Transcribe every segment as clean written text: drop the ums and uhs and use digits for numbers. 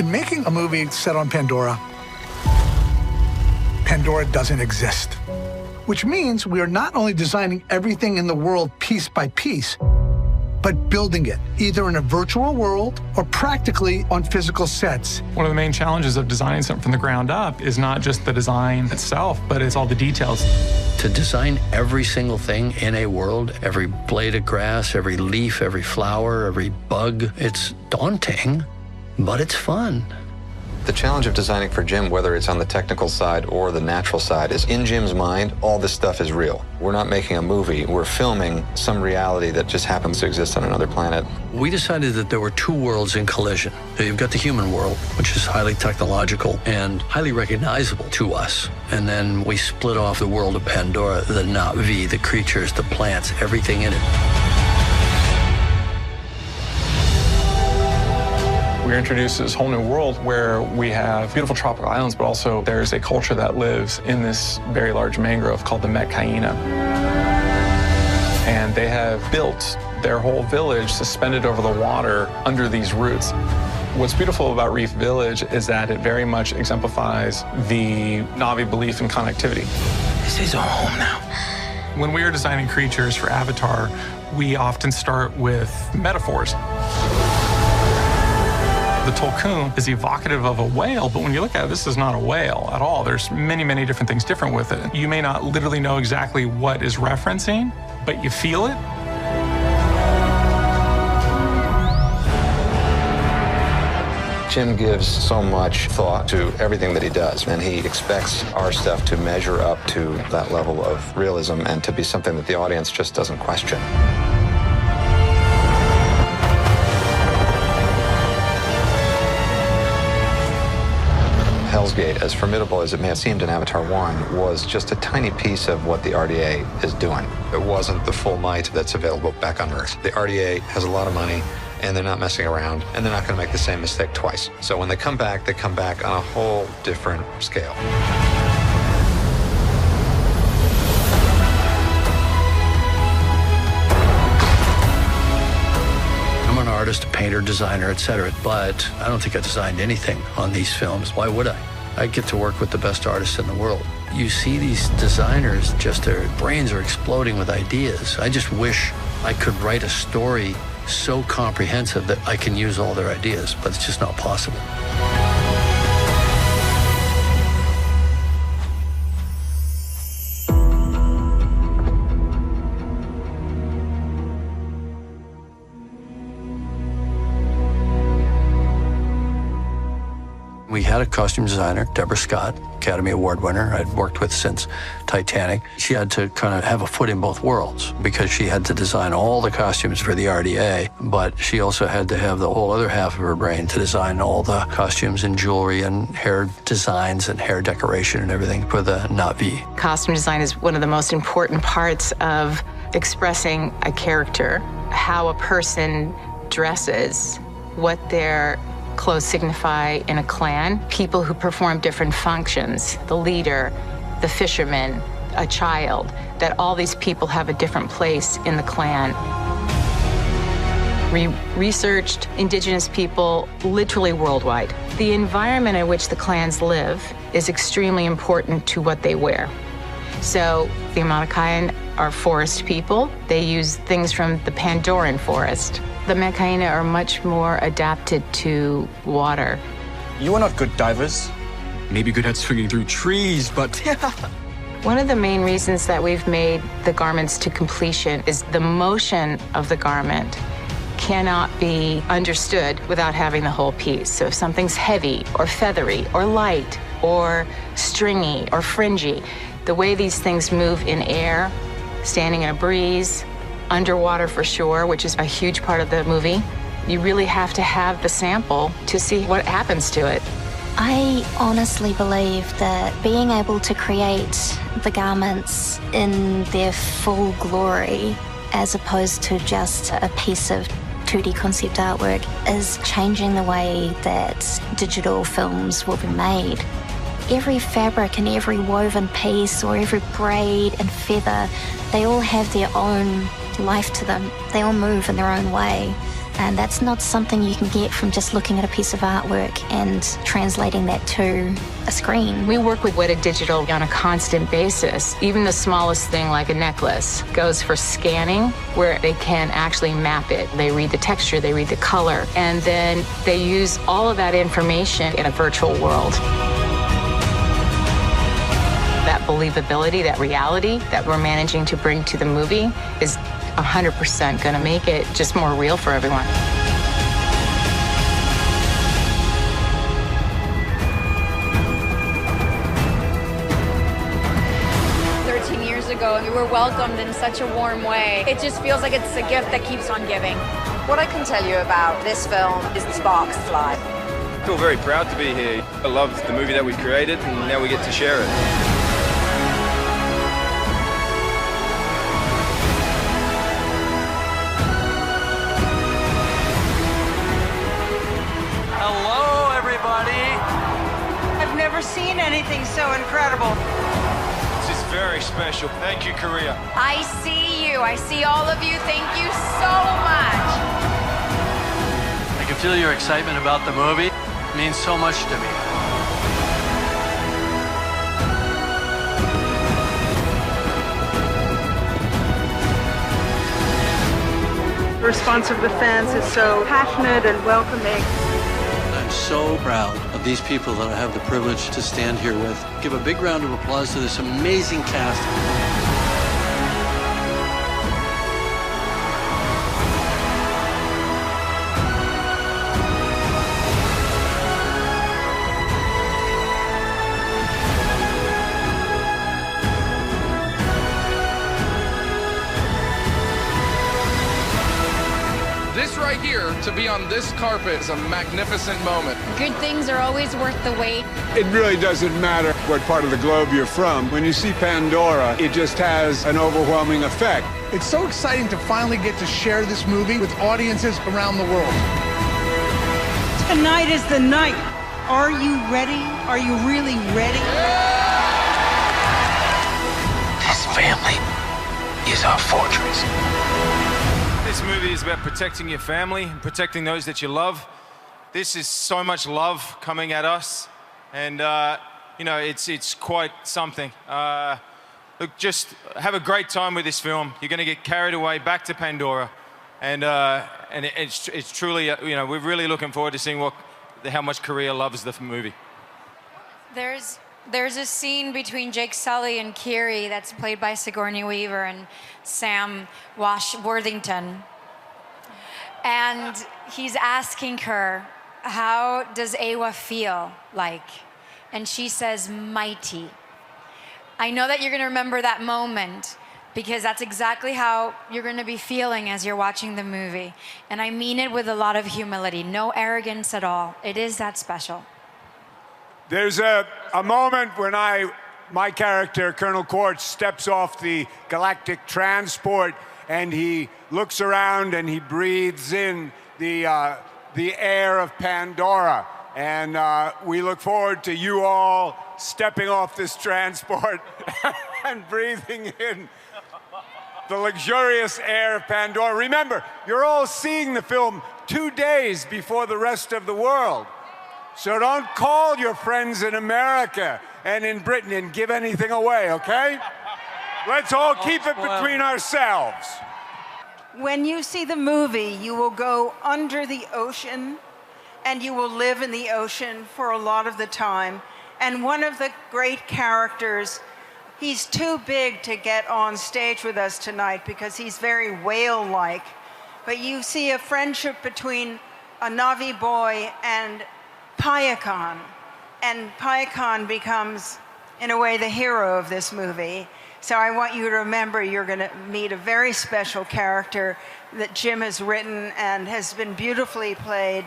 In making a movie set on Pandora, Pandora doesn't exist. Which means we are not only designing everything in the world piece by piece, but building it, either in a virtual world or practically on physical sets. One of the main challenges of designing something from the ground up is not just the design itself, but it's all the details. To design every single thing in a world, every blade of grass, every leaf, every flower, every bug, it's daunting, but it's fun. The challenge of designing for Jim, whether it's on the technical side or the natural side, is in Jim's mind, all this stuff is real. We're not making a movie. We're filming some reality that just happens to exist on another planet. We decided that there were two worlds in collision. So you've got the human world, which is highly technological and highly recognizable to us. And then we split off the world of Pandora, the Na'vi, the creatures, the plants, everything in it. We're introduced to this whole new world where we have beautiful tropical islands, but also there's a culture that lives in this very large mangrove called the Metcaina. And they have built their whole village suspended over the water under these roots. What's beautiful about Reef Village is that it very much exemplifies the Na'vi belief in connectivity. This is our home now. When we are designing creatures for Avatar, we often start with metaphors. The Tulkun is evocative of a whale, but when you look at it, this is not a whale at all. There's many, many different things different with it. You may not literally know exactly what is referencing, but you feel it. Jim gives so much thought to everything that he does, and he expects our stuff to measure up to that level of realism and to be something that the audience just doesn't question. Hell's Gate, as formidable as it may have seemed in Avatar 1, was just a tiny piece of what the RDA is doing. It wasn't the full might that's available back on Earth. The RDA has a lot of money, and they're not messing around, and they're not going to make the same mistake twice. So when they come back on a whole different scale. I'm an artist, a painter, designer, etc., but I don't think I designed anything on these films. Why would I? I get to work with the best artists in the world. You see these designers, just their brains are exploding with ideas. I just wish I could write a story so comprehensive that I can use all their ideas, but it's just not possible. We had a costume designer, Deborah Scott, Academy Award winner I'd worked with since Titanic. She had to kind of have a foot in both worlds because she had to design all the costumes for the RDA, but she also had to have the whole other half of her brain to design all the costumes and jewelry and hair designs and hair decoration and everything for the Na'vi. Costume design is one of the most important parts of expressing a character, how a person dresses, what their clothes signify in a clan, people who perform different functions, the leader, the fisherman, a child, that all these people have a different place in the clan. We researched indigenous people literally worldwide. The environment in which the clans live is extremely important to what they wear. So the Amanacayan are forest people. They use things from the Pandoran forest. The Metcaina are much more adapted to water. You are not good divers. Maybe good at swinging through trees, but... One of the main reasons that we've made the garments to completion is the motion of the garment cannot be understood without having the whole piece. So if something's heavy or feathery or light or stringy or fringy, the way these things move in air, standing in a breeze, underwater for sure, which is a huge part of the movie, you really have to have the sample to see what happens to it. I honestly believe that being able to create the garments in their full glory, as opposed to just a piece of 2D concept artwork, is changing the way that digital films will be made. Every fabric and every woven piece or every braid and feather, they all have their own life to them. They all move in their own way. And that's not something you can get from just looking at a piece of artwork and translating that to a screen. We work with Weta Digital on a constant basis. Even the smallest thing like a necklace goes for scanning, where they can actually map it. They read the texture, they read the color, and then they use all of that information in a virtual world. That believability, that reality that we're managing to bring to the movie is 100% going to make it just more real for everyone. Years ago, and we were welcomed in such a warm way. It just feels like it's a gift that keeps on giving. What I can tell you about this film is the sparks fly. I feel very proud to be here. I love the movie that we created, and now we get to share it. Hello, everybody. I've never seen anything so incredible. This is very special. Thank you, Korea. I see you. I see all of you. Thank you so much. I can feel your excitement about the movie. It means so much to me. The response of the fans is so passionate and welcoming. I'm so proud of these people that I have the privilege to stand here with. Give a big round of applause to this amazing cast. This right here, to be on this carpet, is a magnificent moment. Good things are always worth the wait. It really doesn't matter what part of the globe you're from. When you see Pandora, it just has an overwhelming effect. It's so exciting to finally get to share this movie with audiences around the world. Tonight is the night. Are you ready? Are you really ready? This family is our fortress. This movie is about protecting your family and protecting those that you love. This is so much love coming at us, and you know, it's quite something. Look, just have a great time with this film. You're going to get carried away back to Pandora, and it's truly, you know, we're really looking forward to seeing how much Korea loves the movie. There's a scene between Jake Sully and Kiri that's played by Sigourney Weaver and Sam Worthington. And he's asking her, how does Awa feel like? And she says, mighty. I know that you're going to remember that moment because that's exactly how you're going to be feeling as you're watching the movie. And I mean it with a lot of humility, no arrogance at all. It is that special. There's a moment when my character, Colonel Quartz, steps off the galactic transport and he looks around and he breathes in the air of Pandora. And we look forward to you all stepping off this transport and breathing in the luxurious air of Pandora. Remember, you're all seeing the film 2 days before the rest of the world. So don't call your friends in America and in Britain and give anything away, okay? Let's all keep it between ourselves. When you see the movie, you will go under the ocean and you will live in the ocean for a lot of the time. And one of the great characters, he's too big to get on stage with us tonight because he's very whale-like. But you see a friendship between a Na'vi boy and Payakan, and Payakan becomes, in a way, the hero of this movie. So I want you to remember you're going to meet a very special character that Jim has written and has been beautifully played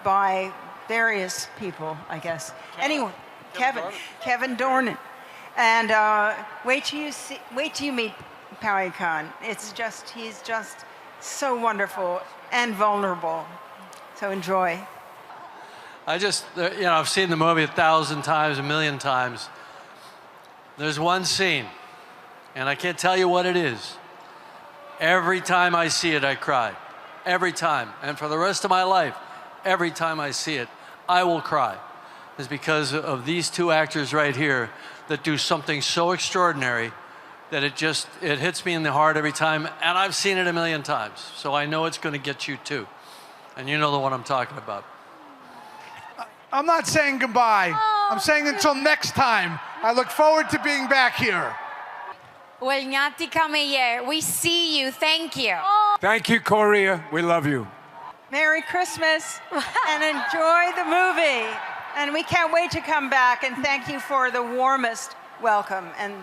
by various people, I guess. Anyway, Kevin Dornan. And wait till you meet Payakan. He's just so wonderful and vulnerable. So enjoy. I've seen the movie 1,000 times, 1,000,000 times. There's one scene, and I can't tell you what it is. Every time I see it, I cry. every time. And for the rest of my life, every time I see it, I will cry. It's because of these two actors right here that do something so extraordinary that it hits me in the heart every time. And I've seen it a million times. So I know it's going to get you too. And you know the one I'm talking about. I'm not saying goodbye. I'm saying until next time. I look forward to being back here. We see you. Thank you. Thank you, Korea. We love you. Merry Christmas and enjoy the movie. And we can't wait to come back, and thank you for the warmest welcome. And